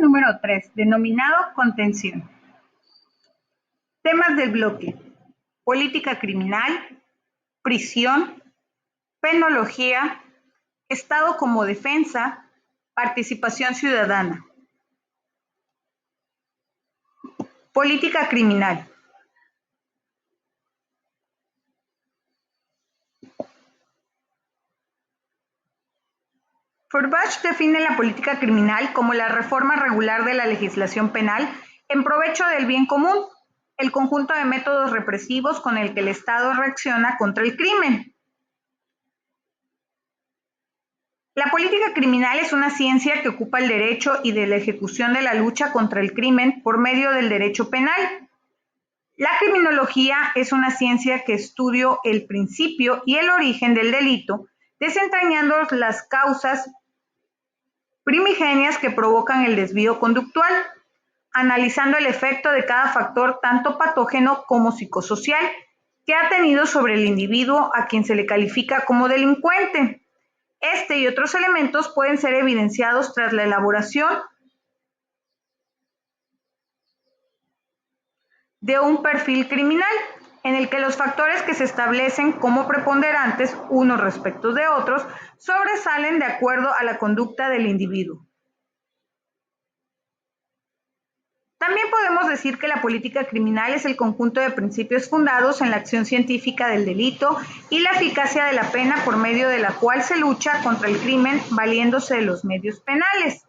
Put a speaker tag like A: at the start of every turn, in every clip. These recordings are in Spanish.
A: número 3, denominado contención. Temas del bloque: política criminal, prisión, penología, Estado como defensa, participación ciudadana. Política criminal. Forbach define la política criminal como la reforma regular de la legislación penal en provecho del bien común, el conjunto de métodos represivos con el que el Estado reacciona contra el crimen. La política criminal es una ciencia que ocupa el derecho y de la ejecución de la lucha contra el crimen por medio del derecho penal. La criminología es una ciencia que estudia el principio y el origen del delito, desentrañando las causas primigenias que provocan el desvío conductual, analizando el efecto de cada factor tanto patógeno como psicosocial que ha tenido sobre el individuo a quien se le califica como delincuente. Este y otros elementos pueden ser evidenciados tras la elaboración de un perfil criminal, en el que los factores que se establecen como preponderantes unos respecto de otros sobresalen de acuerdo a la conducta del individuo. También podemos decir que la política criminal es el conjunto de principios fundados en la acción científica del delito y la eficacia de la pena por medio de la cual se lucha contra el crimen valiéndose de los medios penales.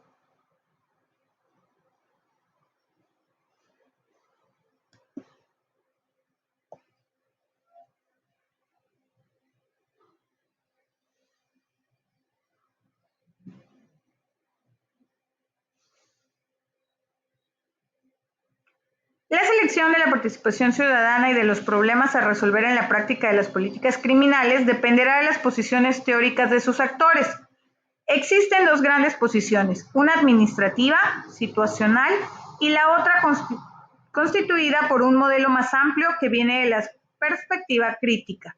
A: La selección de la participación ciudadana y de los problemas a resolver en la práctica de las políticas criminales dependerá de las posiciones teóricas de sus actores. Existen dos grandes posiciones, una administrativa, situacional, y la otra constituida por un modelo más amplio que viene de la perspectiva crítica.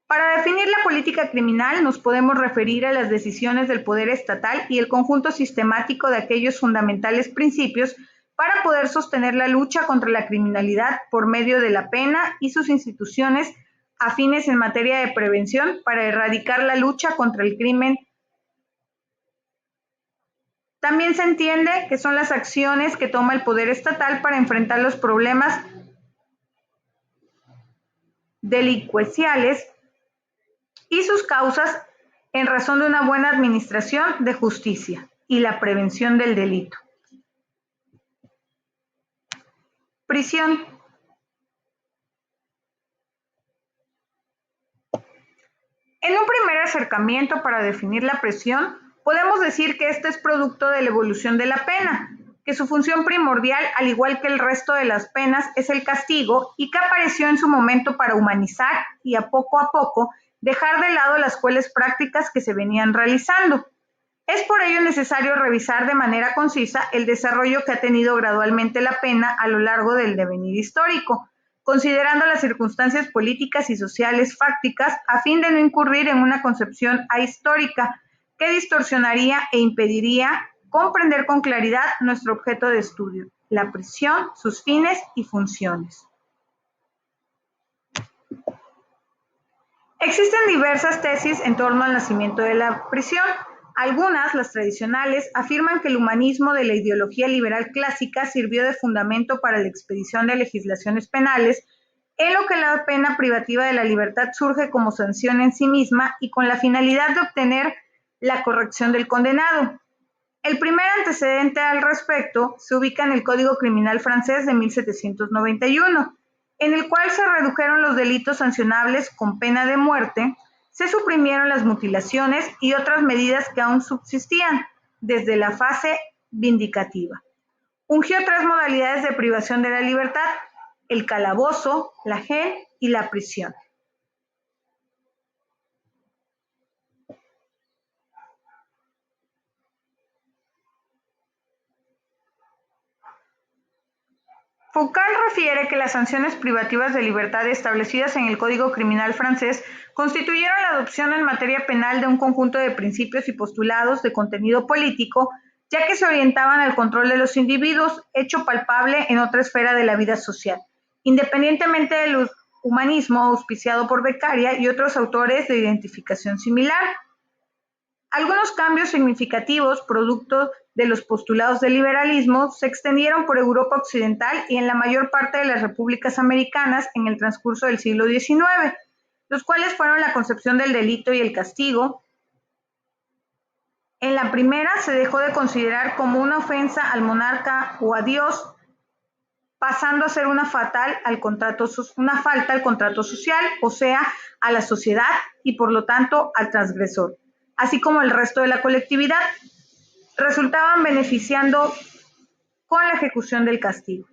A: Para definir la política criminal nos podemos referir a las decisiones del poder estatal y el conjunto sistemático de aquellos fundamentales principios para poder sostener la lucha contra la criminalidad por medio de la pena y sus instituciones afines en materia de prevención para erradicar la lucha contra el crimen. También se entiende que son las acciones que toma el poder estatal para enfrentar los problemas delincuenciales y sus causas en razón de una buena administración de justicia y la prevención del delito. Prisión. En un primer acercamiento para definir la prisión, podemos decir que este es producto de la evolución de la pena, que su función primordial, al igual que el resto de las penas, es el castigo y que apareció en su momento para humanizar y a poco dejar de lado las crueles prácticas que se venían realizando. Es por ello necesario revisar de manera concisa el desarrollo que ha tenido gradualmente la pena a lo largo del devenir histórico, considerando las circunstancias políticas y sociales fácticas a fin de no incurrir en una concepción ahistórica que distorsionaría e impediría comprender con claridad nuestro objeto de estudio, la prisión, sus fines y funciones. Existen diversas tesis en torno al nacimiento de la prisión. Algunas, las tradicionales, afirman que el humanismo de la ideología liberal clásica sirvió de fundamento para la expedición de legislaciones penales, en lo que la pena privativa de la libertad surge como sanción en sí misma y con la finalidad de obtener la corrección del condenado. El primer antecedente al respecto se ubica en el Código Criminal francés de 1791, en el cual se redujeron los delitos sancionables con pena de muerte, se suprimieron las mutilaciones y otras medidas que aún subsistían desde la fase vindicativa. Ungió tres modalidades de privación de la libertad: el calabozo, la gen y la prisión. Foucault refiere que las sanciones privativas de libertad establecidas en el Código Criminal francés constituyeron la adopción en materia penal de un conjunto de principios y postulados de contenido político, ya que se orientaban al control de los individuos, hecho palpable en otra esfera de la vida social, independientemente del humanismo auspiciado por Beccaria y otros autores de identificación similar. Algunos cambios significativos, producto de los postulados del liberalismo, se extendieron por Europa occidental y en la mayor parte de las repúblicas americanas en el transcurso del siglo XIX, los cuales fueron la concepción del delito y el castigo. En la primera se dejó de considerar como una ofensa al monarca o a Dios, pasando a ser una falta al contrato social, o sea, a la sociedad y por lo tanto al transgresor, así como el resto de la colectividad, resultaban beneficiando con la ejecución del castigo.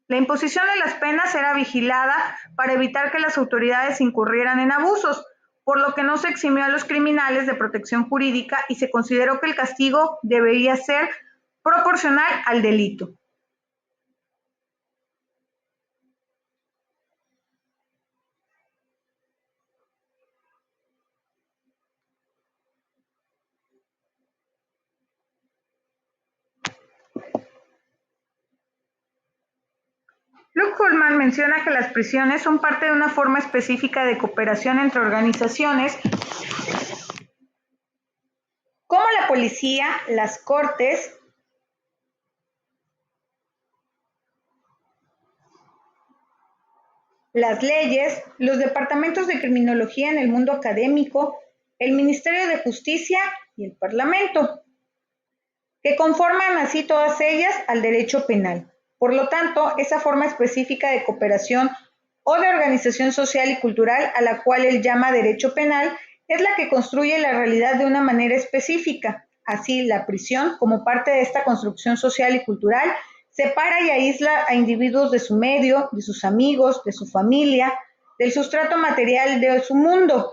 A: La imposición de las penas era vigilada para evitar que las autoridades incurrieran en abusos, por lo que no se eximió a los criminales de protección jurídica y se consideró que el castigo debería ser proporcional al delito. Luke Hullman menciona que las prisiones son parte de una forma específica de cooperación entre organizaciones como la policía, las cortes, las leyes, los departamentos de criminología en el mundo académico, el Ministerio de Justicia y el Parlamento, que conforman así todas ellas al derecho penal. Por lo tanto, esa forma específica de cooperación o de organización social y cultural a la cual él llama derecho penal es la que construye la realidad de una manera específica. Así, la prisión, como parte de esta construcción social y cultural, separa y aísla a individuos de su medio, de sus amigos, de su familia, del sustrato material de su mundo.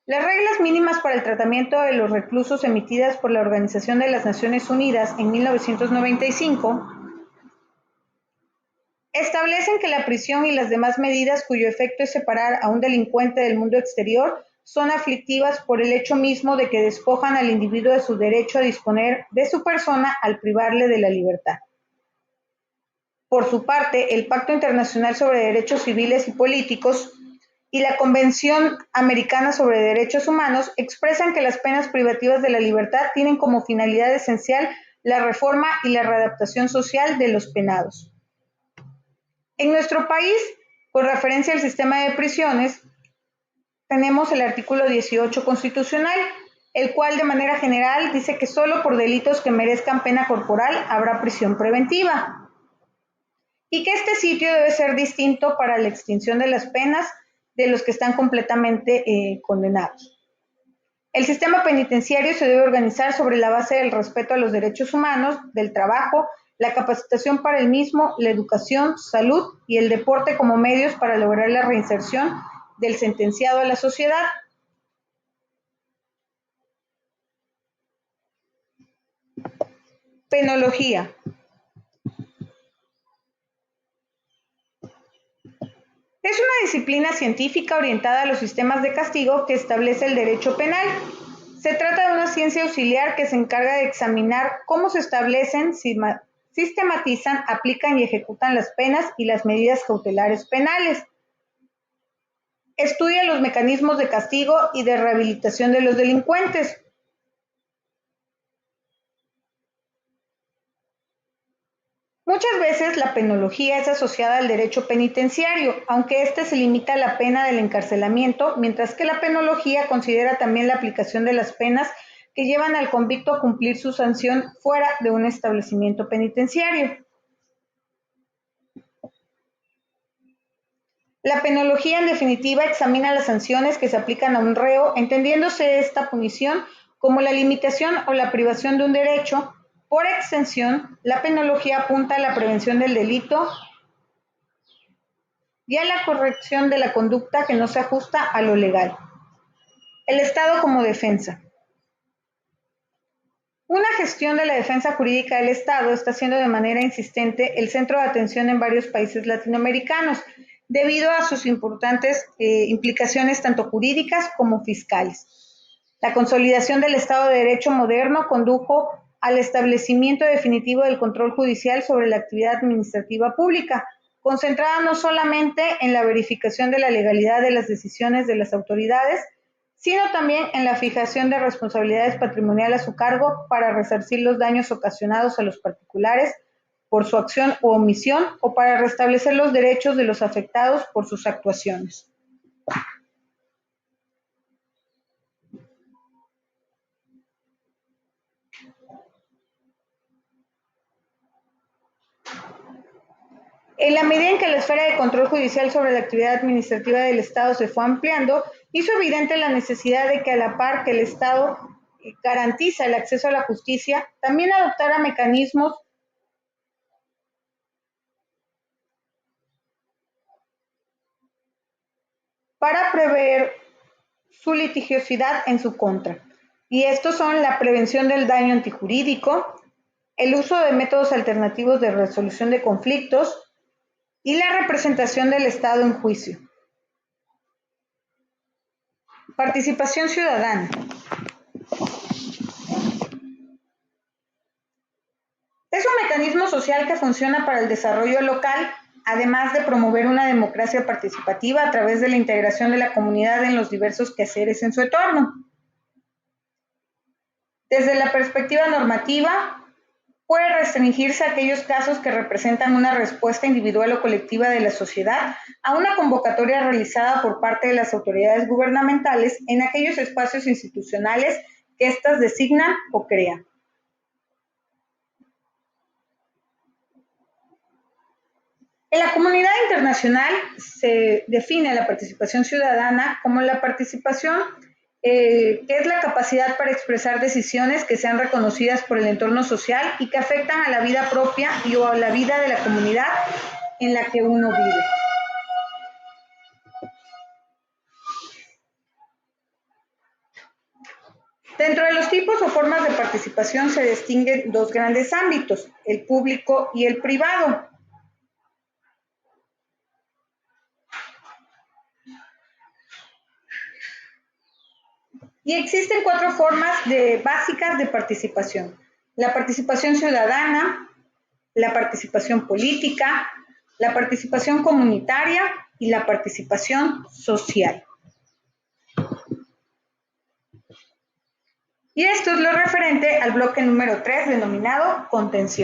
A: Las reglas mínimas para el tratamiento de los reclusos emitidas por la Organización de las Naciones Unidas en 1995 establecen que la prisión y las demás medidas cuyo efecto es separar a un delincuente del mundo exterior son aflictivas por el hecho mismo de que despojan al individuo de su derecho a disponer de su persona al privarle de la libertad. Por su parte, el Pacto Internacional sobre Derechos Civiles y Políticos y la Convención Americana sobre Derechos Humanos expresan que las penas privativas de la libertad tienen como finalidad esencial la reforma y la readaptación social de los penados. En nuestro país, con referencia al sistema de prisiones, tenemos el artículo 18 constitucional, el cual de manera general dice que solo por delitos que merezcan pena corporal habrá prisión preventiva y que este sitio debe ser distinto para la extinción de las penas de los que están completamente condenados. El sistema penitenciario se debe organizar sobre la base del respeto a los derechos humanos, del trabajo, la capacitación para el mismo, la educación, salud y el deporte como medios para lograr la reinserción del sentenciado a la sociedad. Penología. Es una disciplina científica orientada a los sistemas de castigo que establece el derecho penal. Se trata de una ciencia auxiliar que se encarga de examinar cómo se establecen, sistematizan, aplican y ejecutan las penas y las medidas cautelares penales. Estudia los mecanismos de castigo y de rehabilitación de los delincuentes. Muchas veces la penología es asociada al derecho penitenciario, aunque éste se limita a la pena del encarcelamiento, mientras que la penología considera también la aplicación de las penas que llevan al convicto a cumplir su sanción fuera de un establecimiento penitenciario. La penología, en definitiva, examina las sanciones que se aplican a un reo, entendiéndose esta punición como la limitación o la privación de un derecho. Por extensión, la penología apunta a la prevención del delito y a la corrección de la conducta que no se ajusta a lo legal. El Estado como defensa. Una gestión de la defensa jurídica del Estado está siendo de manera insistente el centro de atención en varios países latinoamericanos, debido a sus importantes implicaciones tanto jurídicas como fiscales. La consolidación del Estado de Derecho moderno condujo al establecimiento definitivo del control judicial sobre la actividad administrativa pública, concentrada no solamente en la verificación de la legalidad de las decisiones de las autoridades, sino también en la fijación de responsabilidades patrimoniales a su cargo para resarcir los daños ocasionados a los particulares por su acción u omisión o para restablecer los derechos de los afectados por sus actuaciones. En la medida en que la esfera de control judicial sobre la actividad administrativa del Estado se fue ampliando, hizo evidente la necesidad de que a la par que el Estado garantiza el acceso a la justicia, también adoptara mecanismos para prever su litigiosidad en su contra. Y estos son la prevención del daño antijurídico, el uso de métodos alternativos de resolución de conflictos y la representación del Estado en juicio. Participación ciudadana. Es un mecanismo social que funciona para el desarrollo local, además de promover una democracia participativa a través de la integración de la comunidad en los diversos quehaceres en su entorno. Desde la perspectiva normativa, puede restringirse a aquellos casos que representan una respuesta individual o colectiva de la sociedad a una convocatoria realizada por parte de las autoridades gubernamentales en aquellos espacios institucionales que éstas designan o crean. En la comunidad internacional se define la participación ciudadana como la participación que es la capacidad para expresar decisiones que sean reconocidas por el entorno social y que afectan a la vida propia y o a la vida de la comunidad en la que uno vive. Dentro de los tipos o formas de participación se distinguen dos grandes ámbitos, el público y el privado. Y existen cuatro formas básicas de participación. La participación ciudadana, la participación política, la participación comunitaria y la participación social. Y esto es lo referente al bloque número 3 denominado contención.